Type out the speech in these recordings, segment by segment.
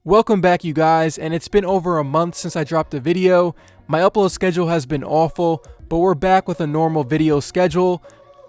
Welcome back, you guys, and it's been over a month since I dropped a video. My upload schedule has been awful, but we're back with a normal video schedule.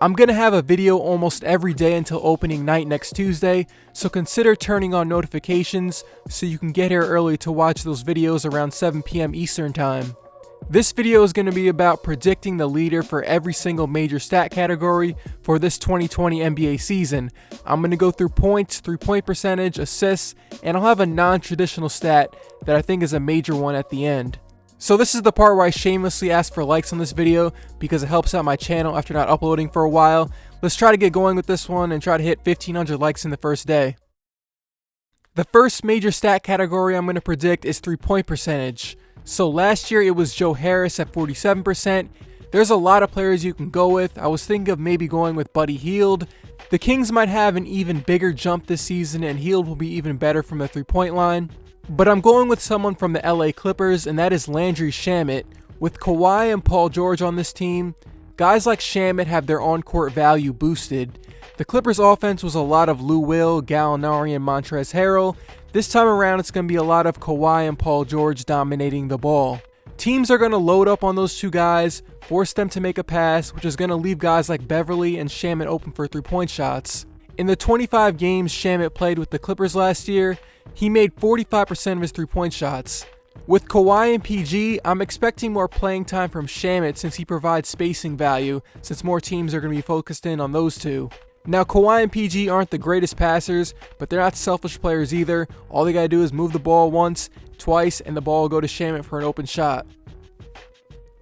I'm gonna have a video almost every day until opening night next Tuesday, so consider turning on notifications so you can get here early to watch those videos around 7 p.m. Eastern time. This video is going to be about predicting the leader for every single major stat category for this 2020 NBA season. I'm going to go through points, 3-point percentage, assists, and I'll have a non-traditional stat that I think is a major one at the end. So this is the part where I shamelessly ask for likes on this video because it helps out my channel after not uploading for a while. Let's try to get going with this one and try to hit 1,500 likes in the first day. The first major stat category I'm going to predict is 3-point percentage. So last year it was Joe Harris at 47%. There's a lot of players you can go with. I was thinking of maybe going with Buddy Hield. The Kings might have an even bigger jump this season and Hield will be even better from the 3-point line. But I'm going with someone from the LA Clippers, and that is Landry Shamet. With Kawhi and Paul George on this team, guys like Shamet have their on-court value boosted. The Clippers offense was a lot of Lou Will, Gallinari, and Montrezl Harrell. This time around, it's going to be a lot of Kawhi and Paul George dominating the ball. Teams are going to load up on those two guys, force them to make a pass, which is going to leave guys like Beverly and Shamet open for 3-point shots. In the 25 games Shamet played with the Clippers last year, he made 45% of his 3-point shots. With Kawhi and PG, I'm expecting more playing time from Shamet since he provides spacing value, since more teams are going to be focused in on those two. Now, Kawhi and PG aren't the greatest passers, but they're not selfish players either. All they gotta do is move the ball once, twice, and the ball will go to Shamet for an open shot.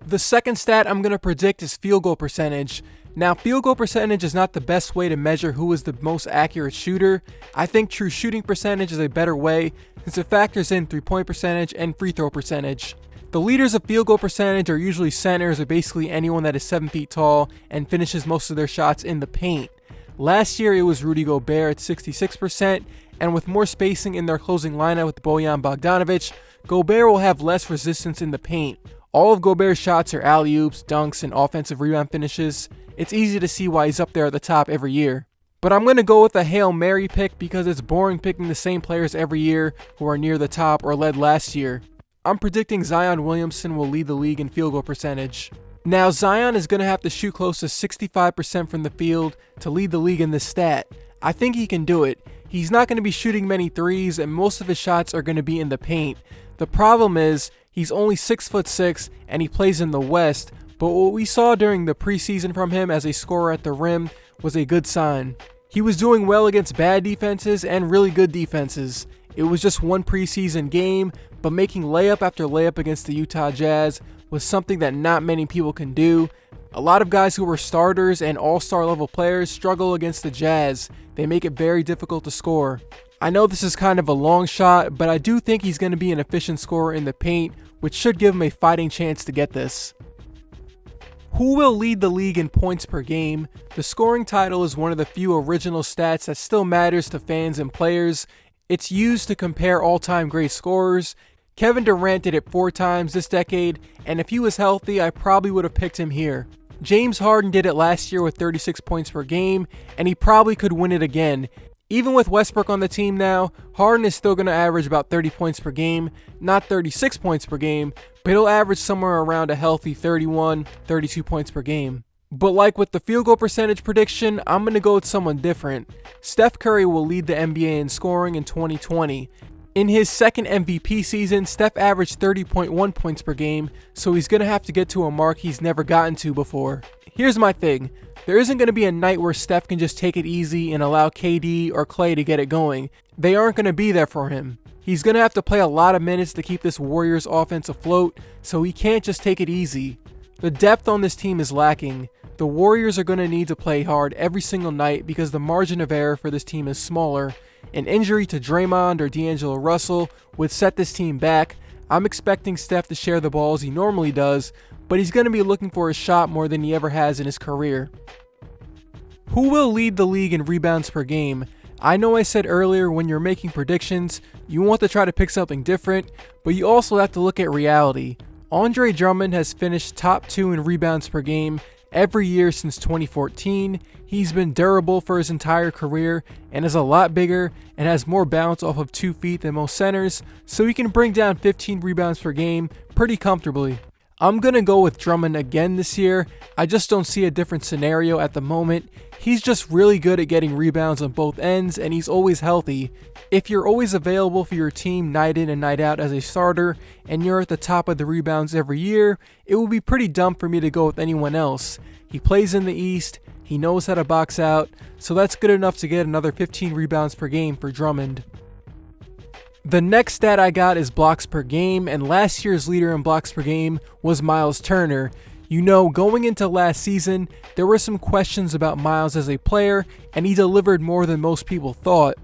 The second stat I'm gonna predict is field goal percentage. Now, field goal percentage is not the best way to measure who is the most accurate shooter. I think true shooting percentage is a better way since it factors in 3-point percentage and free throw percentage. The leaders of field goal percentage are usually centers or basically anyone that is 7 feet tall and finishes most of their shots in the paint. Last year it was Rudy Gobert at 66%, and with more spacing in their closing lineup with Bojan Bogdanovic, Gobert will have less resistance in the paint. All of Gobert's shots are alley-oops, dunks, and offensive rebound finishes. It's easy to see why he's up there at the top every year. But I'm going to go with a Hail Mary pick because it's boring picking the same players every year who are near the top or led last year. I'm predicting Zion Williamson will lead the league in field goal percentage. Now, Zion is going to have to shoot close to 65% from the field to lead the league in this stat. I think he can do it. He's not going to be shooting many threes, and most of his shots are going to be in the paint. The problem is, he's only 6'6", and he plays in the West, but what we saw during the preseason from him as a scorer at the rim was a good sign. He was doing well against bad defenses and really good defenses. It was just one preseason game, but making layup after layup against the Utah Jazz was something that not many people can do. A lot of guys who were starters and all-star level players struggle against the Jazz. They make it very difficult to score. I know this is kind of a long shot, but I do think he's going to be an efficient scorer in the paint, which should give him a fighting chance to get this. Who will lead the league in points per game? The scoring title is one of the few original stats that still matters to fans and players. It's used to compare all-time great scorers. Kevin Durant did it 4 times this decade, and if he was healthy, I probably would have picked him here. James Harden did it last year with 36 points per game, and he probably could win it again. Even with Westbrook on the team now, Harden is still going to average about 30 points per game, not 36 points per game, but he'll average somewhere around a healthy 31, 32 points per game. But like with the field goal percentage prediction, I'm going to go with someone different. Steph Curry will lead the NBA in scoring in 2020. In his second MVP season, Steph averaged 30.1 points per game, so he's going to have to get to a mark he's never gotten to before. Here's my thing. There isn't going to be a night where Steph can just take it easy and allow KD or Klay to get it going. They aren't going to be there for him. He's going to have to play a lot of minutes to keep this Warriors offense afloat, so he can't just take it easy. The depth on this team is lacking. The Warriors are going to need to play hard every single night because the margin of error for this team is smaller. An injury to Draymond or D'Angelo Russell would set this team back. I'm expecting Steph to share the ball as he normally does, but he's going to be looking for a shot more than he ever has in his career. Who will lead the league in rebounds per game? I know I said earlier when you're making predictions, you want to try to pick something different, but you also have to look at reality. Andre Drummond has finished top 2 in rebounds per game, every year since 2014. He's been durable for his entire career and is a lot bigger and has more bounce off of 2 feet than most centers, so he can bring down 15 rebounds per game pretty comfortably. I'm going to go with Drummond again this year. I just don't see a different scenario at the moment. He's just really good at getting rebounds on both ends, and he's always healthy. If you're always available for your team night in and night out as a starter, and you're at the top of the rebounds every year, it would be pretty dumb for me to go with anyone else. He plays in the East, he knows how to box out, so that's good enough to get another 15 rebounds per game for Drummond. The next stat I got is blocks per game, and last year's leader in blocks per game was Miles Turner. You know, going into last season, there were some questions about Miles as a player, and he delivered more than most people thought.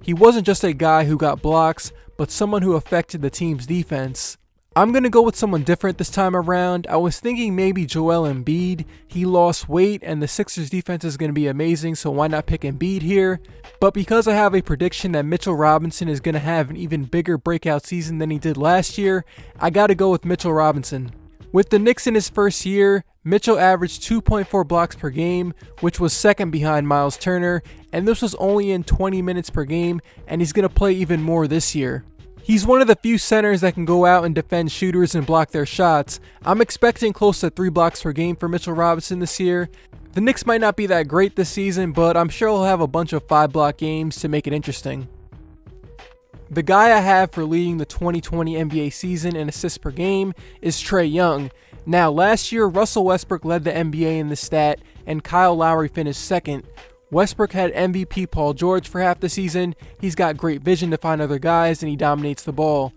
He wasn't just a guy who got blocks, but someone who affected the team's defense. I'm going to go with someone different this time around. I was thinking maybe Joel Embiid. He lost weight and the Sixers defense is going to be amazing, so why not pick Embiid here? But because I have a prediction that Mitchell Robinson is going to have an even bigger breakout season than he did last year, I got to go with Mitchell Robinson. With the Knicks in his first year, Mitchell averaged 2.4 blocks per game, which was second behind Miles Turner, and this was only in 20 minutes per game, and he's going to play even more this year. He's one of the few centers that can go out and defend shooters and block their shots. I'm expecting close to 3 blocks per game for Mitchell Robinson this year. The Knicks might not be that great this season, but I'm sure he'll have a bunch of 5-block games to make it interesting. The guy I have for leading the 2020 NBA season in assists per game is Trae Young. Now, last year, Russell Westbrook led the NBA in this stat, and Kyle Lowry finished second. Westbrook had MVP Paul George for half the season. He's got great vision to find other guys, and he dominates the ball.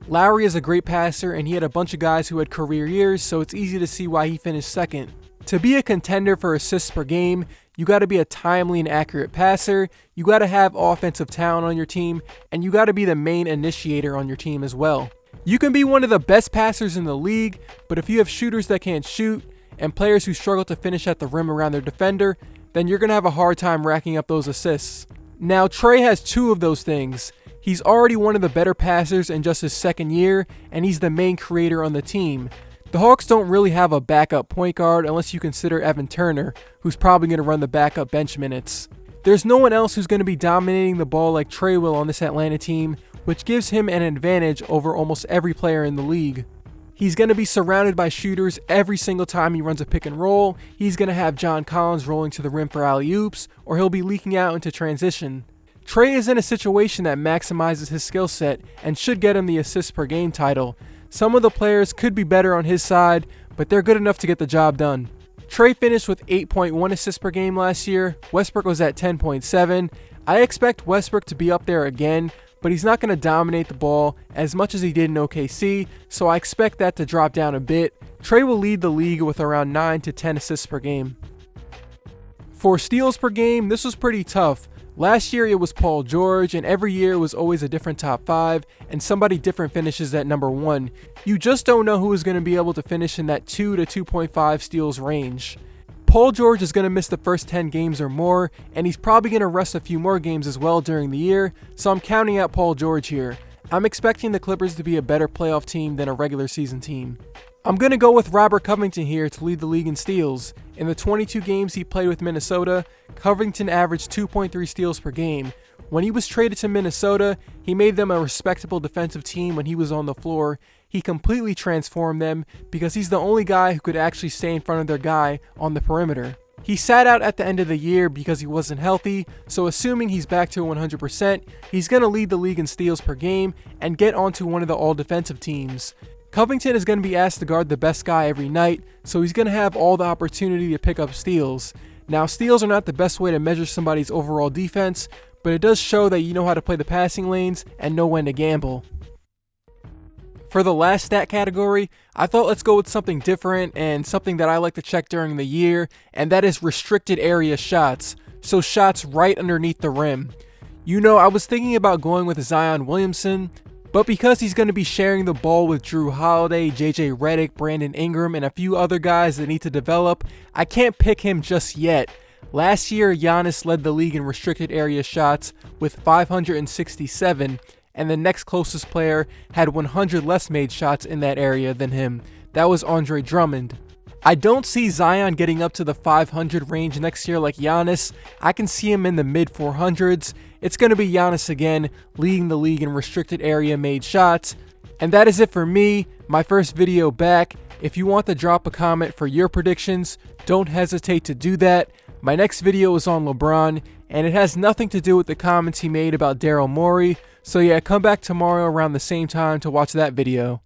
Lowry is a great passer, and he had a bunch of guys who had career years, so it's easy to see why he finished second. To be a contender for assists per game, you got to be a timely and accurate passer, you got to have offensive talent on your team, and you got to be the main initiator on your team as well. You can be one of the best passers in the league, but if you have shooters that can't shoot, and players who struggle to finish at the rim around their defender, then you're going to have a hard time racking up those assists. Now, Trae has 2 of those things. He's already one of the better passers in just his second year, and he's the main creator on the team. The Hawks don't really have a backup point guard unless you consider Evan Turner, who's probably going to run the backup bench minutes. There's no one else who's going to be dominating the ball like Trae will on this Atlanta team, which gives him an advantage over almost every player in the league. He's going to be surrounded by shooters every single time he runs a pick and roll. He's going to have John Collins rolling to the rim for alley-oops, or he'll be leaking out into transition. Trae is in a situation that maximizes his skill set and should get him the assists per game title. Some of the players could be better on his side, but they're good enough to get the job done. Trae finished with 8.1 assists per game last year. Westbrook was at 10.7. I expect Westbrook to be up there again, but he's not going to dominate the ball as much as he did in OKC, so I expect that to drop down a bit. Trae will lead the league with around 9 to 10 assists per game. For steals per game, this was pretty tough. Last year it was Paul George, and every year it was always a different top 5, and somebody different finishes at number 1. You just don't know who is going to be able to finish in that 2 to 2.5 steals range. Paul George is going to miss the first 10 games or more, and he's probably going to rest a few more games as well during the year, so I'm counting out Paul George here. I'm expecting the Clippers to be a better playoff team than a regular season team. I'm going to go with Robert Covington here to lead the league in steals. In the 22 games he played with Minnesota, Covington averaged 2.3 steals per game. When he was traded to Minnesota, he made them a respectable defensive team when he was on the floor. He completely transformed them because he's the only guy who could actually stay in front of their guy on the perimeter. He sat out at the end of the year because he wasn't healthy, so assuming he's back to 100%, he's going to lead the league in steals per game and get onto one of the all-defensive teams. Covington is going to be asked to guard the best guy every night, so he's going to have all the opportunity to pick up steals. Now, steals are not the best way to measure somebody's overall defense, but it does show that you know how to play the passing lanes and know when to gamble. For the last stat category, I thought let's go with something different and something that I like to check during the year, and that is restricted area shots, so shots right underneath the rim. You know, I was thinking about going with Zion Williamson, but because he's going to be sharing the ball with Drew Holiday, JJ Redick, Brandon Ingram, and a few other guys that need to develop, I can't pick him just yet. Last year, Giannis led the league in restricted area shots with 567, and the next closest player had 100 less made shots in that area than him. That was Andre Drummond. I don't see Zion getting up to the 500 range next year like Giannis. I can see him in the mid 400s. It's going to be Giannis again, leading the league in restricted area made shots. And that is it for me, my first video back. If you want to drop a comment for your predictions, don't hesitate to do that. My next video is on LeBron, and it has nothing to do with the comments he made about Daryl Morey. So yeah, come back tomorrow around the same time to watch that video.